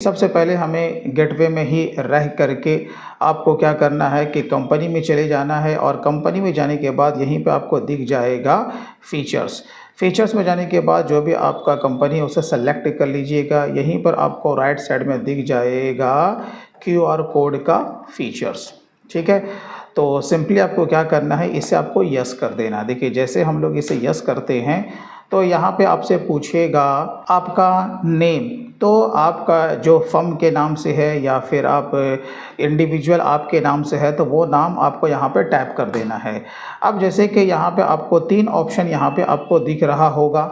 सबसे पहले हमें गेटवे में ही रह करके आपको क्या करना है कि कंपनी में चले जाना है और कंपनी में जाने के बाद यहीं पे आपको दिख जाएगा फीचर्स। फीचर्स में जाने के बाद जो भी आपका कंपनी है उसे सेलेक्ट कर लीजिएगा। यहीं पर आपको राइट साइड में दिख जाएगा क्यूआर कोड का फीचर्स। ठीक है, तो सिंपली आपको क्या करना है, इसे आपको यस कर देना। देखिए जैसे हम लोग इसे यस करते हैं तो यहाँ पे आपसे पूछेगा आपका नेम, तो आपका जो फर्म के नाम से है या फिर आप इंडिविजुअल आपके नाम से है तो वो नाम आपको यहाँ पे टैप कर देना है। अब जैसे कि यहाँ पे आपको 3 ऑप्शन यहाँ पे आपको दिख रहा होगा।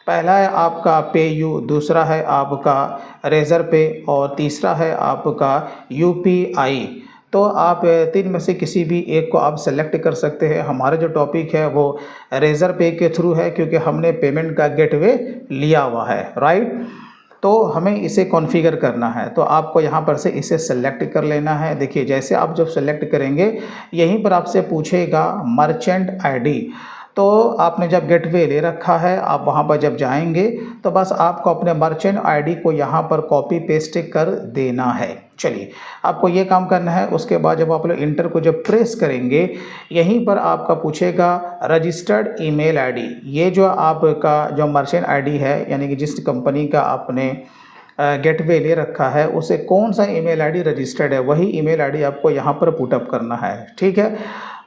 पहला है आपका पे यू, दूसरा है आपका रेज़र पे और तीसरा है आपका यूपीआई। तो आप 3 में से किसी भी एक को आप सेलेक्ट कर सकते हैं। हमारा जो टॉपिक है वो रेज़र पे के थ्रू है क्योंकि हमने पेमेंट का गेटवे लिया हुआ है, राइट। तो हमें इसे कॉन्फ़िगर करना है, तो आपको यहाँ पर से इसे सेलेक्ट कर लेना है। देखिए जैसे आप जब सेलेक्ट करेंगे यहीं पर आपसे पूछेगा मर्चेंट आईडी। तो आपने जब गेटवे ले रखा है, आप वहाँ पर जब जाएंगे तो बस आपको अपने मर्चेंट आईडी को यहाँ पर कॉपी पेस्ट कर देना है। चलिए आपको ये काम करना है। उसके बाद जब आप लोग इंटर को जब प्रेस करेंगे यहीं पर आपका पूछेगा रजिस्टर्ड ईमेल आईडी। ये जो आपका जो मर्चेंट आईडी है यानी कि जिस कंपनी का आपने गेटवे ले रखा है उसे कौन सा ईमेल आईडी रजिस्टर्ड है, वही ईमेल आईडी आपको यहाँ पर पुटअप करना है। ठीक है,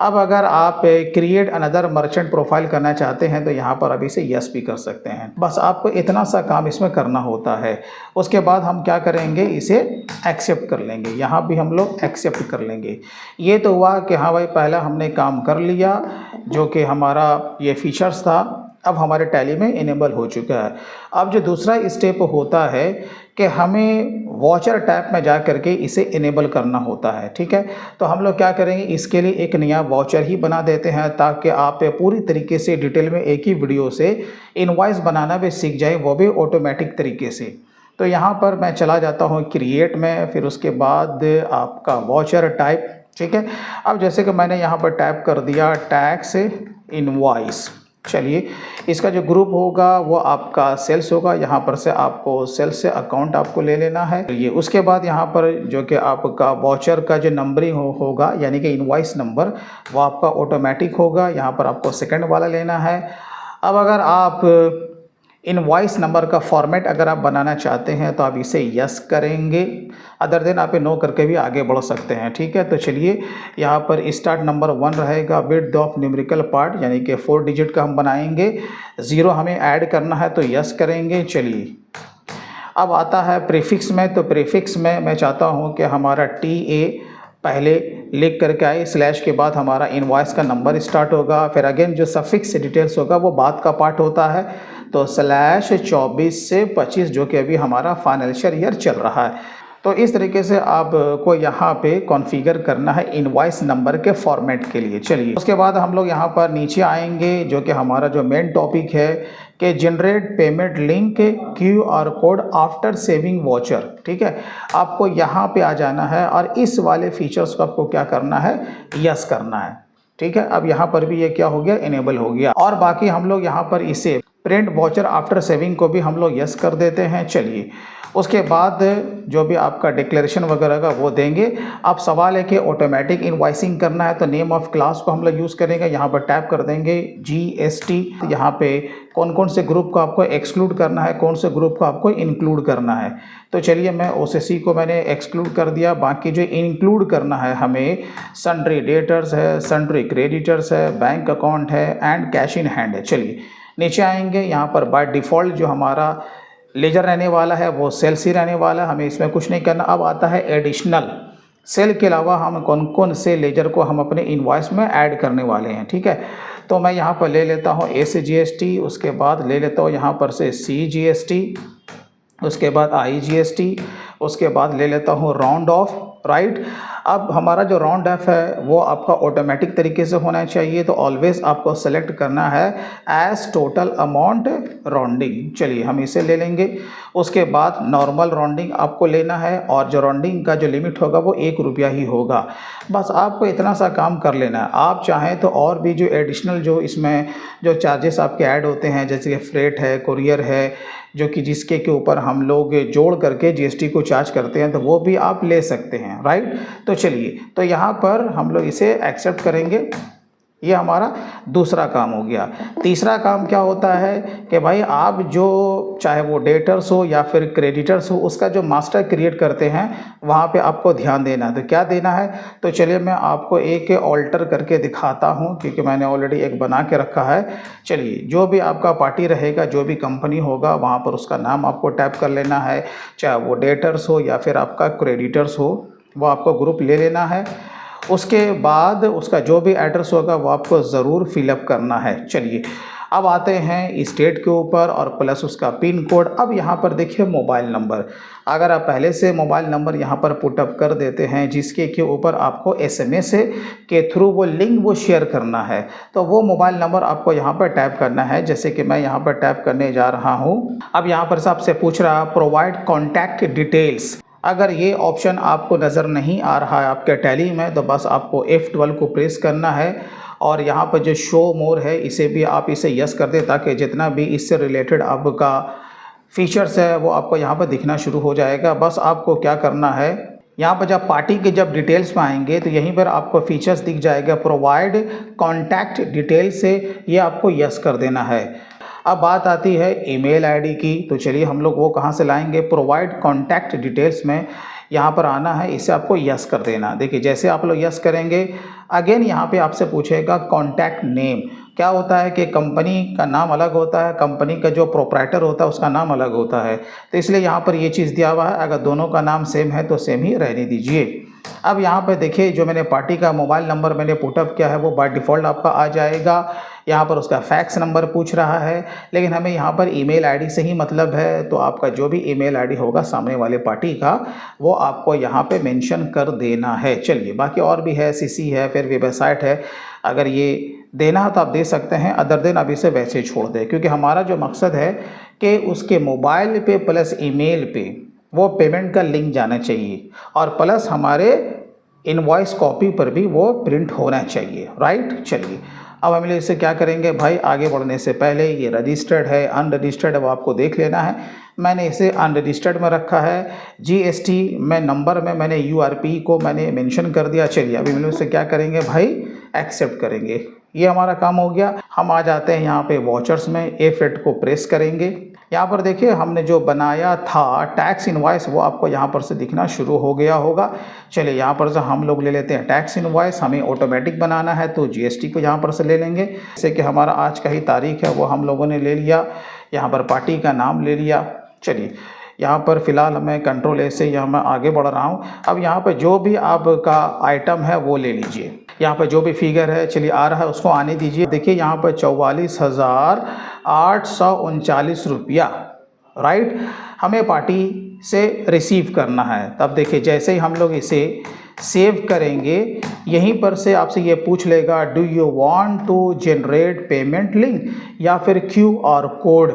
अब अगर आप क्रिएट अनदर मर्चेंट प्रोफाइल करना चाहते हैं तो यहाँ पर अभी से यस भी कर सकते हैं। बस आपको इतना सा काम इसमें करना होता है। उसके बाद हम क्या करेंगे, इसे एक्सेप्ट कर लेंगे। यहाँ भी हम लोग एक्सेप्ट कर लेंगे। ये तो हुआ कि हाँ भाई पहला हमने काम कर लिया जो कि हमारा ये फीचर्स था, अब हमारे टैली में इनेबल हो चुका है। अब जो दूसरा स्टेप होता है कि हमें वॉचर टैब में जा करके इसे इनेबल करना होता है। ठीक है, तो हम लोग क्या करेंगे, इसके लिए एक नया वॉचर ही बना देते हैं ताकि आप पूरी तरीके से डिटेल में एक ही वीडियो से इनवॉइस बनाना भी सीख जाए, वो भी ऑटोमेटिक तरीके से। तो यहाँ पर मैं चला जाता हूँ क्रिएट में, फिर उसके बाद आपका वॉचर टाइप। ठीक है, अब जैसे कि मैंने यहाँ पर टाइप कर दिया टैक्स इनवॉइस। चलिए इसका जो ग्रुप होगा वो आपका सेल्स होगा। यहाँ पर से आपको सेल्स से अकाउंट आपको ले लेना है। ये उसके बाद यहाँ पर जो कि आपका वॉचर का जो नंबरिंग होगा यानी कि इनवॉइस नंबर वो आपका ऑटोमेटिक होगा। यहाँ पर आपको सेकंड वाला लेना है। अब अगर आप इनवॉइस नंबर का फॉर्मेट अगर आप बनाना चाहते हैं तो आप इसे यस करेंगे, अदर देन आप नो करके भी आगे बढ़ सकते हैं। ठीक है, तो चलिए यहाँ पर स्टार्ट नंबर 1 रहेगा, विड्थ ऑफ न्यूमेरिकल पार्ट यानी कि 4 डिजिट का हम बनाएंगे। 0 हमें ऐड करना है तो यस करेंगे। चलिए अब आता है प्रीफिक्स में, तो प्रीफिक्स में मैं चाहता हूँ कि हमारा TA पहले लिख करके आए, स्लैश के बाद हमारा इनवॉइस का नंबर स्टार्ट होगा, फिर अगेन जो सफिक्स डिटेल्स होगा वो बाद का पार्ट होता है। तो स्लैश 24 से 25 जो कि अभी हमारा फाइनेंशियल ईयर चल रहा है। तो इस तरीके से आपको यहाँ पे कॉन्फ़िगर करना है इनवॉइस नंबर के फॉर्मेट के लिए। चलिए उसके बाद हम लोग यहाँ पर नीचे आएंगे जो कि हमारा जो मेन टॉपिक है कि generate payment link QR code after saving watcher. ठीक है, आपको यहाँ पे आ जाना है और इस वाले फीचर्स को आपको क्या करना है, यस करना है। ठीक है, अब यहाँ पर भी ये क्या हो गया, इनेबल हो गया। और बाकी हम लोग यहाँ पर इसे प्रिंट वॉचर आफ्टर सेविंग को भी हम लोग यस कर देते हैं। चलिए उसके बाद जो भी आपका डिक्लेरेशन वगैरह का वो देंगे। अब सवाल है कि ऑटोमेटिक इनवॉइसिंग करना है तो नेम ऑफ क्लास को हम लोग यूज़ करेंगे। यहाँ पर टैप कर देंगे GST। यहाँ पे कौन कौन से ग्रुप को आपको एक्सक्लूड करना है, कौन से ग्रुप को आपको इंक्लूड करना है। तो चलिए मैं OCC को मैंने एक्सक्लूड कर दिया। बाकी जो इंक्लूड करना है हमें सन्ड्री डेटर्स है, सन्ड्री क्रेडिटर्स है, बैंक अकाउंट है एंड कैश इन हैंड है। चलिए नीचे आएंगे, यहाँ पर बाय डिफ़ॉल्ट जो हमारा लेजर रहने वाला है वो सेल्स ही रहने वाला है, हमें इसमें कुछ नहीं करना। अब आता है एडिशनल, सेल के अलावा हम कौन कौन से लेजर को हम अपने इनवॉइस में ऐड करने वाले हैं। ठीक है, तो मैं यहाँ पर ले लेता हूँ SGST, उसके बाद ले लेता हूँ यहाँ पर से CGST, उसके बाद IGST, उसके बाद ले लेता हूँ राउंड ऑफ, राइट। अब हमारा जो राउंड ऑफ है वो आपका ऑटोमेटिक तरीके से होना चाहिए, तो ऑलवेज आपको सेलेक्ट करना है एज टोटल अमाउंट राउंडिंग। चलिए हम इसे ले लेंगे। उसके बाद नॉर्मल राउंडिंग आपको लेना है और जो राउंडिंग का जो लिमिट होगा वो 1 रुपया ही होगा। बस आपको इतना सा काम कर लेना है। आप चाहें तो और भी जो एडिशनल जो इसमें जो चार्जेस आपके ऐड होते हैं, जैसे कि फ्रेट है, कुरियर है, जो कि जिसके के ऊपर हम लोग जोड़ करके जीएसटी को चार्ज करते हैं, तो वो भी आप ले सकते हैं, राइट। तो चलिए, तो यहाँ पर हम लोग इसे एक्सेप्ट करेंगे। ये हमारा दूसरा काम हो गया। तीसरा काम क्या होता है कि भाई आप जो चाहे वो डेटर्स हो या फिर क्रेडिटर्स हो, उसका जो मास्टर क्रिएट करते हैं वहाँ पे आपको ध्यान देना है। तो क्या देना है, तो चलिए मैं आपको एक ऑल्टर करके दिखाता हूँ, क्योंकि मैंने ऑलरेडी एक बना के रखा है। चलिए, जो भी आपका पार्टी रहेगा, जो भी कंपनी होगा, वहाँ पर उसका नाम आपको टैप कर लेना है, चाहे वो डेटर्स हो या फिर आपका क्रेडिटर्स हो, वो आपको ग्रुप ले लेना है। उसके बाद उसका जो भी एड्रेस होगा वो आपको ज़रूर फिलअप करना है। चलिए, अब आते हैं स्टेट के ऊपर और प्लस उसका पिन कोड। अब यहाँ पर देखिए मोबाइल नंबर, अगर आप पहले से मोबाइल नंबर यहाँ पर पुटअप कर देते हैं जिसके के ऊपर आपको एसएमएस के थ्रू वो लिंक वो शेयर करना है, तो वो मोबाइल नंबर आपको यहाँ पर टैप करना है। जैसे कि मैं यहाँ पर टैप करने जा रहा हूँ। अब यहाँ पर से आपसे पूछ रहा प्रोवाइड कॉन्टैक्ट डिटेल्स। अगर ये ऑप्शन आपको नज़र नहीं आ रहा है आपके टैली में, तो बस आपको F12 को प्रेस करना है और यहाँ पर जो शो मोर है इसे भी आप इसे यस कर दें, ताकि जितना भी इससे रिलेटेड आपका फीचर्स है वो आपको यहाँ पर दिखना शुरू हो जाएगा। बस आपको क्या करना है, यहाँ पर जब पार्टी के जब डिटेल्स में आएंगे तो यहीं पर आपको फीचर्स दिख जाएगा, प्रोवाइड कॉन्टैक्ट डिटेल से ये आपको यस कर देना है। अब बात आती है ईमेल आईडी की, तो चलिए हम लोग वो कहाँ से लाएंगे, प्रोवाइड कॉन्टैक्ट डिटेल्स में यहाँ पर आना है, इसे आपको यस कर देना। देखिए जैसे आप लोग यस करेंगे, अगेन यहाँ पे आपसे पूछेगा कॉन्टैक्ट नेम। क्या होता है कि कंपनी का नाम अलग होता है, कंपनी का जो प्रोप्राइटर होता है उसका नाम अलग होता है, तो इसलिए यहाँ पर ये चीज़ दिया हुआ है। अगर दोनों का नाम सेम है तो सेम ही रहने दीजिए। अब यहाँ पर देखिए जो मैंने पार्टी का मोबाइल नंबर मैंने पुटअप किया है वो बाय डिफ़ॉल्ट आपका आ जाएगा। यहाँ पर उसका फैक्स नंबर पूछ रहा है, लेकिन हमें यहाँ पर ईमेल आईडी से ही मतलब है, तो आपका जो भी ईमेल आईडी होगा सामने वाले पार्टी का वो आपको यहाँ पे मेंशन कर देना है। चलिए, बाकी और भी है, सीसी है, फिर वेबसाइट है, अगर ये देना है तो आप दे सकते हैं, अदर दिन आप इसे वैसे छोड़ दें, क्योंकि हमारा जो मकसद है कि उसके मोबाइल पे प्लस ईमेल पे वो पेमेंट का लिंक जाना चाहिए और प्लस हमारे इनवॉइस कॉपी पर भी वो प्रिंट होना चाहिए, राइट। चलिए, अब हम इसे क्या करेंगे भाई, आगे बढ़ने से पहले ये रजिस्टर्ड है अनरजिस्टर्ड है वो आपको देख लेना है। मैंने इसे अनरजिस्टर्ड में रखा है। जीएसटी में नंबर में मैंने यूआरपी को मैंने मेंशन कर दिया। चलिए, अभी हम इसे क्या करेंगे भाई, एक्सेप्ट करेंगे। ये हमारा काम हो गया। हम आ जाते हैं यहाँ पे वॉचर्स में, F8 को प्रेस करेंगे। यहाँ पर देखिए हमने जो बनाया था टैक्स इनवॉइस वो आपको यहाँ पर से दिखना शुरू हो गया होगा। चलिए, यहाँ पर से हम लोग ले लेते हैं टैक्स इनवॉइस। हमें ऑटोमेटिक बनाना है तो जीएसटी को यहाँ पर से ले लेंगे। जैसे कि हमारा आज का ही तारीख है वो हम लोगों ने ले लिया, यहाँ पर पार्टी का नाम ले लिया। चलिए, यहाँ पर फ़िलहाल मैं कंट्रोल ए से यहाँ मैं आगे बढ़ रहा हूँ। अब यहाँ पर जो भी आपका आइटम है वो ले लीजिए। यहाँ पर जो भी फिगर है चलिए आ रहा है उसको आने दीजिए। देखिए यहाँ पर 44,839 रुपया, राइट, हमें पार्टी से रिसीव करना है। तब देखिए जैसे ही हम लोग इसे सेव करेंगे, यहीं पर से आपसे ये पूछ लेगा do you want to generate payment link या फिर QR कोड,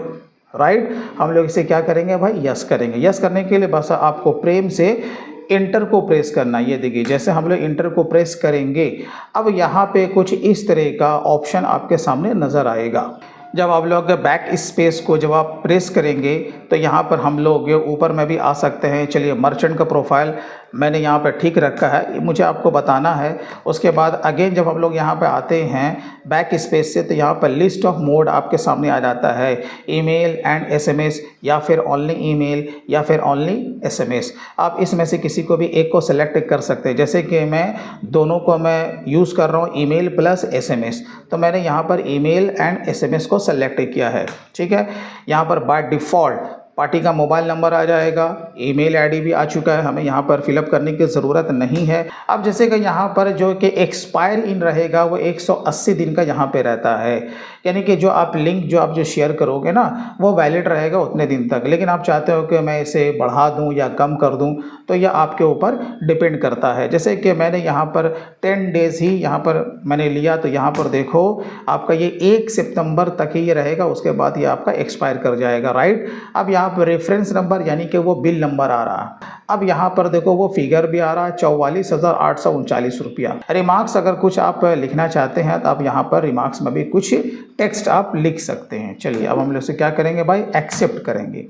राइट। हम लोग इसे क्या करेंगे भाई, यस करेंगे। यस करने के लिए बस आपको प्रेम से इंटर को प्रेस करना। ये देखिए जैसे हम लोग इंटर को प्रेस करेंगे, अब यहाँ पे कुछ इस तरह का ऑप्शन आपके सामने नज़र आएगा। जब आप लोग बैक स्पेस को जब आप प्रेस करेंगे तो यहाँ पर हम लोग ऊपर में भी आ सकते हैं। चलिए, मर्चेंट का प्रोफाइल मैंने यहाँ पर ठीक रखा है, मुझे आपको बताना है। उसके बाद अगेन जब हम लोग यहाँ पर आते हैं बैक स्पेस से, तो यहाँ पर लिस्ट ऑफ मोड आपके सामने आ जाता है, ईमेल एंड SMS या फिर ओनली ईमेल या फिर ओनली SMS। आप इसमें से किसी को भी एक को सेलेक्ट कर सकते हैं। जैसे कि मैं दोनों को मैं यूज़ कर रहा हूँ, ईमेल प्लस SMS, तो मैंने यहाँ पर ईमेल एंड SMS को सेलेक्ट किया है, ठीक है। यहाँ पर बाय डिफ़ॉल्ट पार्टी का मोबाइल नंबर आ जाएगा, ईमेल आईडी भी आ चुका है, हमें यहाँ पर फिलअप करने की ज़रूरत नहीं है। अब जैसे कि यहाँ पर जो कि एक्सपायर इन रहेगा वो 180 दिन का यहाँ पे रहता है, यानी कि जो आप लिंक जो शेयर करोगे ना वो वैलिड रहेगा उतने दिन तक। लेकिन आप चाहते हो कि मैं इसे बढ़ा दूँ या कम कर दूँ, तो यह आपके ऊपर डिपेंड करता है। जैसे कि मैंने यहाँ पर 10 डेज़ ही यहाँ पर मैंने लिया, तो यहाँ पर देखो आपका ये 1 सितंबर तक ही ये रहेगा, उसके बाद ये आपका एक्सपायर कर जाएगा, राइट। अब यहाँ पर रेफरेंस नंबर यानी कि वो बिल नंबर आ रहा है। अब यहाँ पर देखो वो फिगर भी आ रहा है 44,839 रुपया। रिमार्क्स अगर कुछ आप लिखना चाहते हैं तो आप यहाँ पर रिमार्क्स में भी कुछ टेक्स्ट आप लिख सकते हैं। चलिए अब हम लोग से क्या करेंगे भाई, एक्सेप्ट करेंगे।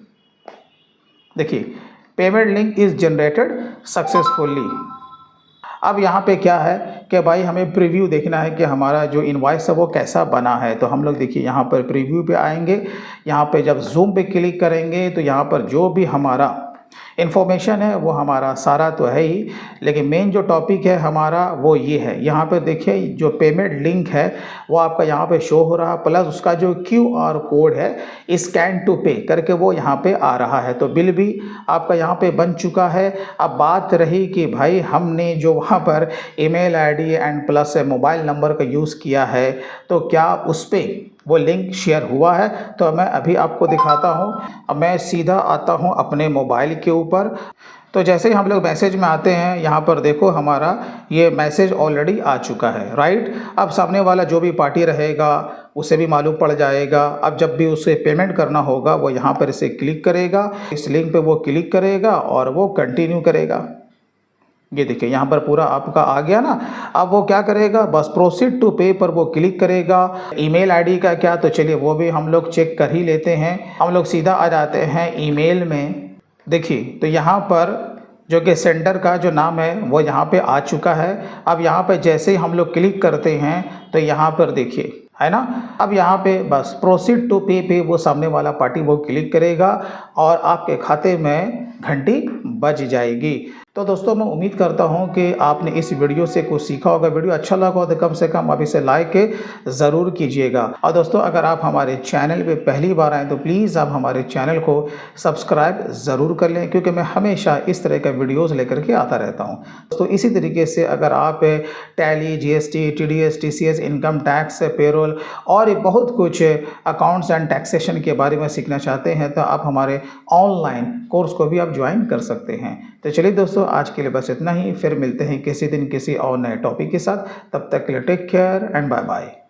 देखिए payment link is generated successfully. अब यहाँ पे क्या है कि भाई हमें प्रीव्यू देखना है कि हमारा जो इनवॉइस है वो कैसा बना है। तो हम लोग देखिए यहाँ पर प्रीव्यू पे आएंगे, यहाँ पे जब जूम पे क्लिक करेंगे तो यहाँ पर जो भी हमारा इन्फॉर्मेशन है वो हमारा सारा तो है ही, लेकिन मेन जो टॉपिक है हमारा वो ये है। यहाँ पे देखिए जो पेमेंट लिंक है वो आपका यहाँ पे शो हो रहा, प्लस उसका जो QR कोड है स्कैन टू पे करके वो यहाँ पे आ रहा है। तो बिल भी आपका यहाँ पे बन चुका है। अब बात रही कि भाई हमने जो वहाँ पर email ID and plus mobile number का यूज़ किया है तो क्या उस पर वो लिंक शेयर हुआ है, तो मैं अभी आपको दिखाता हूँ। अब मैं सीधा आता हूँ अपने मोबाइल के ऊपर। तो जैसे ही हम लोग मैसेज में आते हैं यहाँ पर देखो हमारा ये मैसेज ऑलरेडी आ चुका है, राइट। अब सामने वाला जो भी पार्टी रहेगा उसे भी मालूम पड़ जाएगा। अब जब भी उसे पेमेंट करना होगा वो यहाँ पर इसे क्लिक करेगा, इस लिंक पे वो क्लिक करेगा और वो कंटिन्यू करेगा। ये देखिए यहाँ पर पूरा आपका आ गया ना। अब वो क्या करेगा, बस प्रोसीड टू पे पर वो क्लिक करेगा। ईमेल आईडी का क्या, तो चलिए वो भी हम लोग चेक कर ही लेते हैं। हम लोग सीधा आ जाते हैं ईमेल में। देखिए तो यहाँ पर जो कि सेंडर का जो नाम है वो यहाँ पे आ चुका है। अब यहाँ पे जैसे ही हम लोग क्लिक करते हैं तो यहाँ पर देखिए है ना, अब यहाँ पे बस प्रोसीड टू पे वो सामने वाला पार्टी वो क्लिक करेगा और आपके खाते में घंटी बज जाएगी। तो दोस्तों मैं उम्मीद करता हूँ कि आपने इस वीडियो से कुछ सीखा होगा। वीडियो अच्छा लगा हो तो कम से कम आप इसे लाइक ज़रूर कीजिएगा। और दोस्तों अगर आप हमारे चैनल पे पहली बार आएँ तो प्लीज़ आप हमारे चैनल को सब्सक्राइब ज़रूर कर लें, क्योंकि मैं हमेशा इस तरह का वीडियोज़ लेकर के आता रहता हूँ। दोस्तों इसी तरीके से अगर आप tally, GST, TDS, TCS, income tax, payroll और बहुत कुछ अकाउंट्स एंड टैक्सेशन के बारे में सीखना चाहते हैं तो आप हमारे ऑनलाइन कोर्स को भी आप ज्वाइन कर सकते हैं। तो चलिए दोस्तों आज के लिए बस इतना ही, फिर मिलते हैं किसी दिन किसी और नए टॉपिक के साथ। तब तक के लिए take care and bye bye.